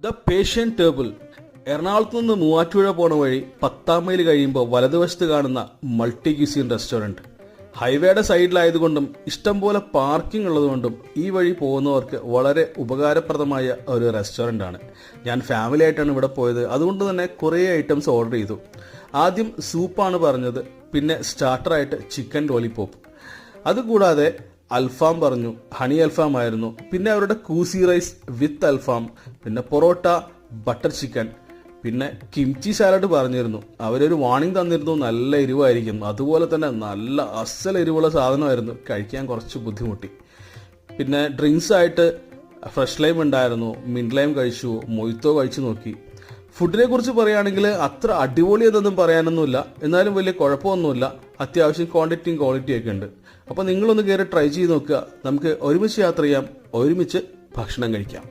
The patient table. എറണാകുളത്ത് നിന്ന് മൂവാറ്റുപുഴ പോണ വഴി 10-ാം മൈൽ കഴിയുമ്പോൾ വലതുവശത്ത് കാണുന്ന മൾട്ടി ക്യൂസിൻ റെസ്റ്റോറൻറ്റ്. ഹൈവേയുടെ സൈഡിലായതുകൊണ്ടും ഇഷ്ടംപോലെ പാർക്കിംഗ് ഉള്ളതുകൊണ്ടും ഈ വഴി പോകുന്നവർക്ക് വളരെ ഉപകാരപ്രദമായ ഒരു റെസ്റ്റോറൻ്റ് ആണ്. ഞാൻ ഫാമിലി ആയിട്ടാണ് ഇവിടെ പോയത്, അതുകൊണ്ട് തന്നെ കുറേ ഐറ്റംസ് ഓർഡർ ചെയ്തു. ആദ്യം സൂപ്പാണ് പറഞ്ഞത്, പിന്നെ സ്റ്റാർട്ടറായിട്ട് ചിക്കൻ ലോലിപോപ്പ്. അതുകൂടാതെ അൽഫാം പറഞ്ഞു, ഹണി അൽഫാം ആയിരുന്നു, പിന്നെ അവരുടെ കൂസി റൈസ് വിത്ത് അൽഫാം, പിന്നെ പൊറോട്ട, ബട്ടർ ചിക്കൻ, പിന്നെ കിംചി സാലഡ് പറഞ്ഞിരുന്നു. അവരൊരു വാണിംഗ് തന്നിരുന്നു, നല്ല എരിവായിരിക്കും. അതുപോലെ തന്നെ നല്ല അസൽ എരിവുള്ള സാധനമായിരുന്നു, കഴിക്കാൻ കുറച്ച് ബുദ്ധിമുട്ടി. പിന്നെ ഡ്രിങ്ക്സ് ആയിട്ട് ഫ്രഷ് ലൈം ഉണ്ടായിരുന്നു, മിൻറ്റ് ലൈം കഴിച്ചു, മൊയ്ത്തോ കഴിച്ചു നോക്കി. ഫുഡിനെ കുറിച്ച് പറയുകയാണെങ്കിൽ അത്ര അടിപൊളി എന്നൊന്നും പറയാനൊന്നുമില്ല, എന്നാലും വലിയ കുഴപ്പമൊന്നുമില്ല. അത്യാവശ്യം ക്വാണ്ടിറ്റിയും ക്വാളിറ്റിയും ഒക്കെ ഉണ്ട്. അപ്പോൾ നിങ്ങളൊന്ന് കയറി ട്രൈ ചെയ്ത് നോക്കുക. നമുക്ക് ഒരുമിച്ച് യാത്ര ചെയ്യാം, ഒരുമിച്ച് ഭക്ഷണം കഴിക്കാം.